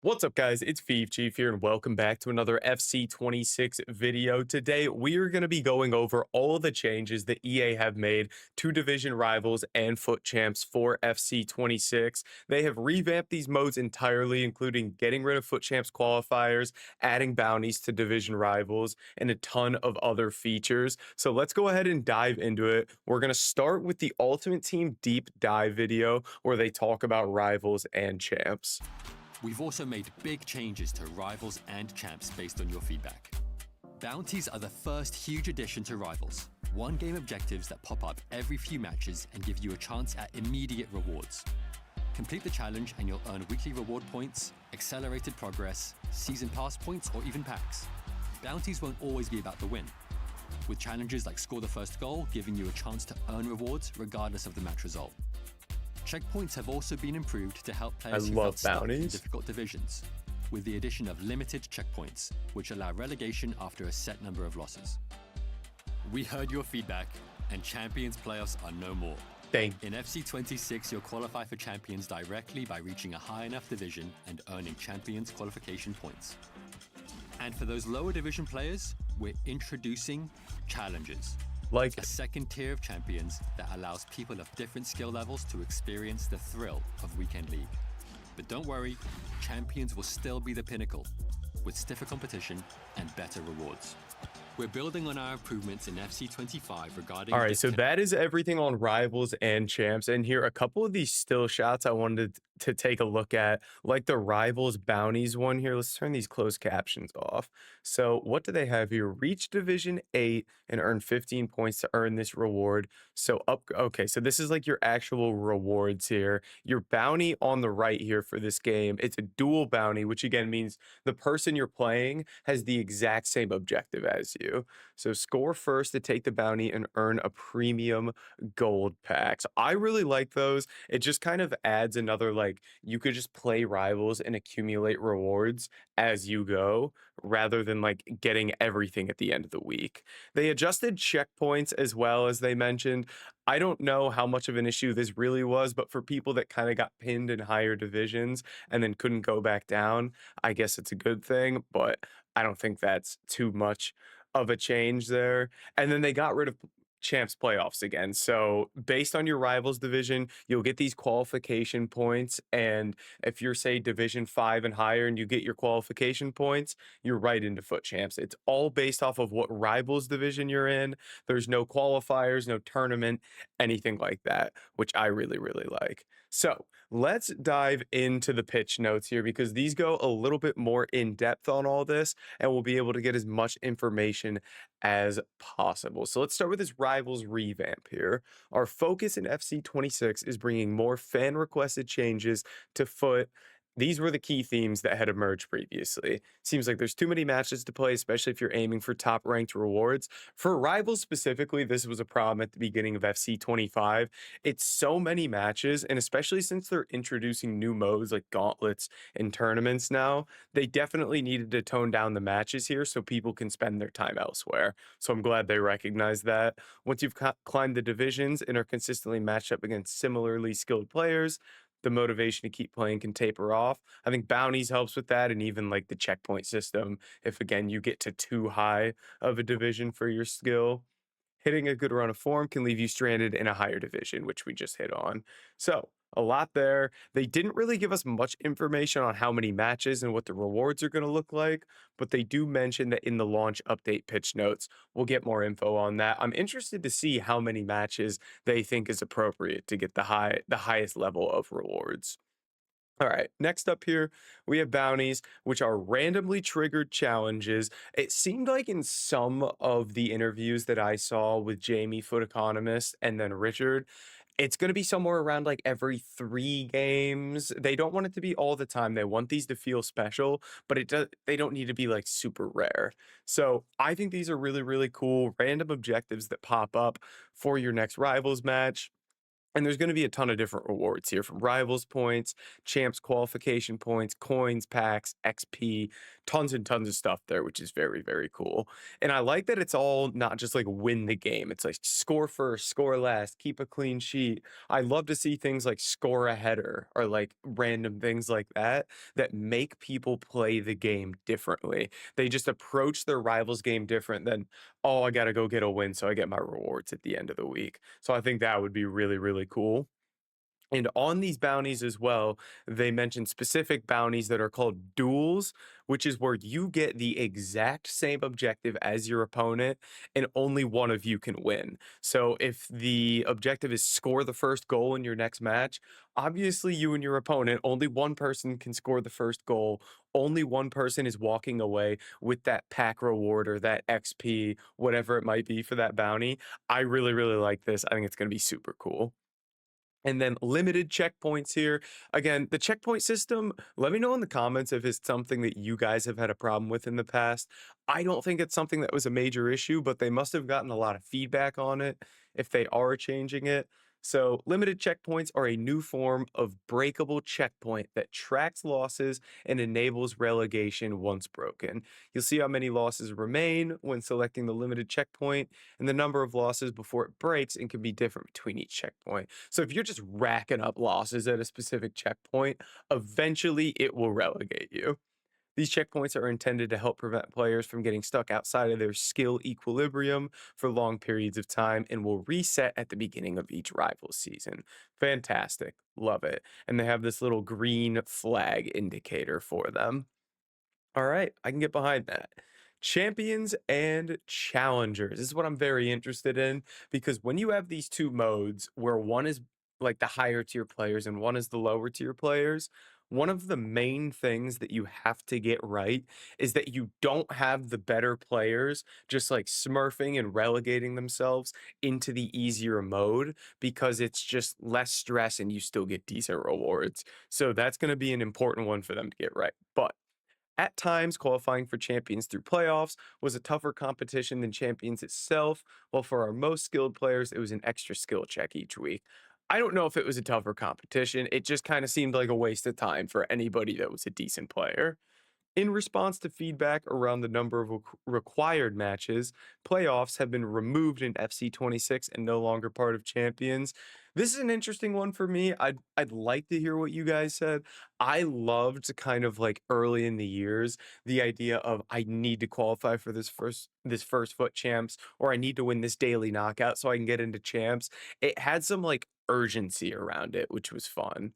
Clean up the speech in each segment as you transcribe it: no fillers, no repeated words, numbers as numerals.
What's up, guys? It's Chief here, and welcome back to another FC26 video. Today, we are going to be going over all the changes that EA have made to Division Rivals and FUT Champs for FC26. They have revamped these modes entirely, including getting rid of FUT Champs qualifiers, adding bounties to Division Rivals, and a ton of other features. So let's go ahead and dive into it. We're going to start with the Ultimate Team deep dive video where they talk about Rivals and Champs. We've also made big changes to Rivals and Champs based on your feedback. Bounties are the first huge addition to Rivals. One-game objectives that pop up every few matches and give you a chance at immediate rewards. Complete the challenge and you'll earn weekly reward points, accelerated progress, season pass points, or even packs. Bounties won't always be about the win, with challenges like score the first goal giving you a chance to earn rewards regardless of the match result. Checkpoints have also been improved to help players who felt stuck in difficult divisions, with the addition of limited checkpoints, which allow relegation after a set number of losses. We heard your feedback, and Champions playoffs are no more. In FC26, you'll qualify for Champions directly by reaching a high enough division and earning Champions qualification points. And for those lower division players, we're introducing challenges. Like a second tier of champions that allows people of different skill levels to experience the thrill of Weekend League. But don't worry, champions will still be the pinnacle, with stiffer competition and better rewards. We're building on our improvements in FC25 regarding... All right, so that is everything on Rivals and Champs. And here, a couple of these still shots I wanted to take a look at, like the Rivals Bounties one here. Let's turn these closed captions off. So what do they have here? Reach Division 8 and earn 15 points to earn this reward. So okay, so this is like your actual rewards here. Your bounty on the right here for this game, it's a dual bounty, which again means the person you're playing has the exact same objective as you. So score first to take the bounty and earn a premium gold pack. So I really like those. It just kind of adds another, like, you could just play Rivals and accumulate rewards as you go rather than like getting everything at the end of the week. They adjusted checkpoints as well, as they mentioned. I don't know how much of an issue this really was, but for people that kind of got pinned in higher divisions and then couldn't go back down, I guess it's a good thing, but I don't think that's too much of a change there. And then they got rid of Champs playoffs again. So based on your Rivals division, you'll get these qualification points. And if you're, say, Division 5 and higher and you get your qualification points, you're right into FUT Champs. It's all based off of what Rivals division you're in. There's no qualifiers, no tournament, anything like that, which I really, really like. So let's dive into the pitch notes here, because these go a little bit more in depth on all this, and we'll be able to get as much information as possible. So let's start with this Rivals revamp here. Our focus in FC26 is bringing more fan requested changes to FUT. These were the key themes that had emerged previously. Seems like there's too many matches to play, especially if you're aiming for top ranked rewards. For Rivals specifically, this was a problem at the beginning of FC25. It's so many matches, and especially since they're introducing new modes like gauntlets and tournaments now, they definitely needed to tone down the matches here so people can spend their time elsewhere. So I'm glad they recognize that. Once you've climbed the divisions and are consistently matched up against similarly skilled players, the motivation to keep playing can taper off. I think bounties helps with that, and even like the checkpoint system. If again you get to too high of a division for your skill, hitting a good run of form can leave you stranded in a higher division, which we just hit on. So a lot there. They didn't really give us much information on how many matches and what the rewards are going to look like, but they do mention that in the launch update pitch notes, we'll get more info on that. I'm interested to see how many matches they think is appropriate to get the highest level of rewards. All right, next up here, we have bounties, which are randomly triggered challenges. It seemed like in some of the interviews that I saw with Jamie, FUT Economist, and then Richard, it's going to be somewhere around like every 3 games. They don't want it to be all the time. They want these to feel special, but they don't need to be like super rare. So I think these are really, really cool random objectives that pop up for your next Rivals match. And there's going to be a ton of different rewards here from rivals points, champs qualification points, coins, packs, XP, tons and tons of stuff there, which is very, very cool. And I like that it's all not just like win the game. It's like score first, score last, keep a clean sheet. I love to see things like score a header or like random things like that that make people play the game differently. They just approach their rivals game different than, oh, I got to go get a win so I get my rewards at the end of the week. So I think that would be really, really cool. And on these bounties as well, they mention specific bounties that are called duels, which is where you get the exact same objective as your opponent, and only one of you can win. So if the objective is score the first goal in your next match, obviously you and your opponent, only one person can score the first goal. Only one person is walking away with that pack reward or that XP, whatever it might be for that bounty. I really, really like this. I think it's going to be super cool. And then limited checkpoints here. Again, the checkpoint system, let me know in the comments if it's something that you guys have had a problem with in the past. I don't think it's something that was a major issue, but they must have gotten a lot of feedback on it if they are changing it. So, limited checkpoints are a new form of breakable checkpoint that tracks losses and enables relegation once broken. You'll see how many losses remain when selecting the limited checkpoint, and the number of losses before it breaks and can be different between each checkpoint. So if you're just racking up losses at a specific checkpoint, eventually it will relegate you. These checkpoints are intended to help prevent players from getting stuck outside of their skill equilibrium for long periods of time and will reset at the beginning of each rival season. Fantastic. Love it. And they have this little green flag indicator for them. All right, I can get behind that. Champions and challengers. This is what I'm very interested in because when you have these two modes where one is like the higher tier players and one is the lower tier players, one of the main things that you have to get right is that you don't have the better players just like smurfing and relegating themselves into the easier mode because it's just less stress and you still get decent rewards. So that's going to be an important one for them to get right. But at times, qualifying for champions through playoffs was a tougher competition than champions itself, while for our most skilled players, it was an extra skill check each week. I don't know if it was a tougher competition. It just kind of seemed like a waste of time for anybody that was a decent player. In response to feedback around the number of required matches, playoffs have been removed in FC 26 and no longer part of Champions. This is an interesting one for me. I'd like to hear what you guys said. I loved kind of like early in the years the idea of I need to qualify for this first foot champs or I need to win this daily knockout so I can get into champs. It had some like urgency around it, which was fun.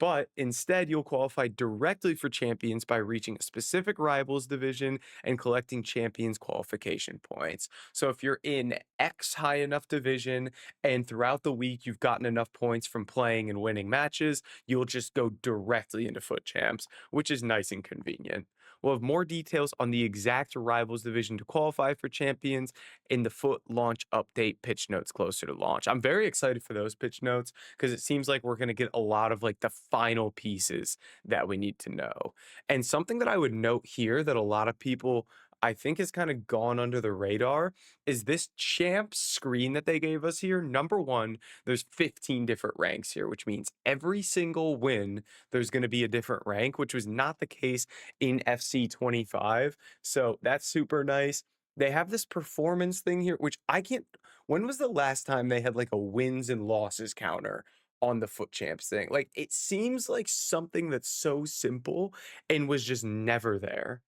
But instead, you'll qualify directly for champions by reaching a specific rivals division and collecting champions qualification points. So if you're in X high enough division and throughout the week you've gotten enough points from playing and winning matches, you'll just go directly into foot champs, which is nice and convenient. We'll have more details on the exact rivals division to qualify for champions in the foot launch update pitch notes closer to launch. I'm very excited for those pitch notes because it seems like we're going to get a lot of like the final pieces that we need to know. And something that I would note here that a lot of people I think has kind of gone under the radar is this champ screen that they gave us here. Number one, there's 15 different ranks here, which means every single win, there's going to be a different rank, which was not the case in FC 25. So that's super nice. They have this performance thing here, which I can't. When was the last time they had like a wins and losses counter on the foot champs thing? Like it seems like something that's so simple and was just never there.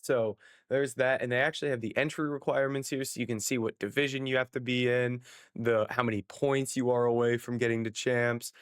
So there's that, and they actually have the entry requirements here, so you can see what division you have to be in, the how many points you are away from getting to champs,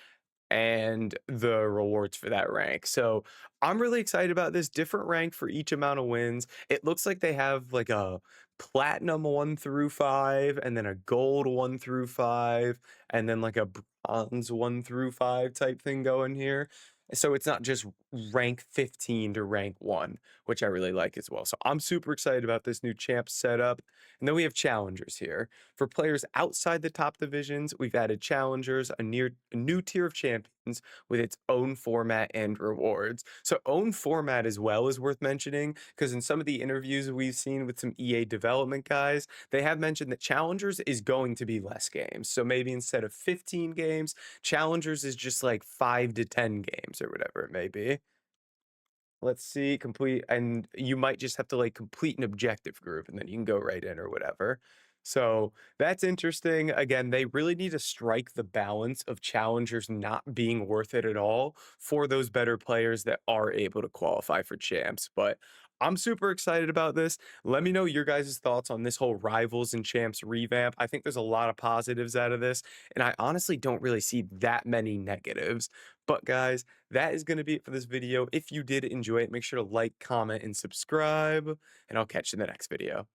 and the rewards for that rank. So I'm really excited about this different rank for each amount of wins. It looks like they have like a platinum 1 through 5, and then a gold 1 through 5, and then like a bronze 1 through 5 type thing going here. So it's not just rank 15 to rank 1, which I really like as well. So I'm super excited about this new champ setup. And then we have challengers here. For players outside the top divisions, we've added challengers, a new tier of champions with its own format and rewards. So, own format as well is worth mentioning because in some of the interviews we've seen with some EA development guys, they have mentioned that Challengers is going to be less games. So, maybe instead of 15 games, Challengers is just like 5 to 10 games or whatever it may be. Let's see, complete, and you might just have to like complete an objective group and then you can go right in or whatever. So that's interesting. Again, they really need to strike the balance of challengers not being worth it at all for those better players that are able to qualify for champs. But I'm super excited about this. Let me know your guys' thoughts on this whole rivals and champs revamp. I think there's a lot of positives out of this, and I honestly don't really see that many negatives. But guys, that is going to be it for this video. If you did enjoy it, make sure to like, comment, and subscribe, and I'll catch you in the next video.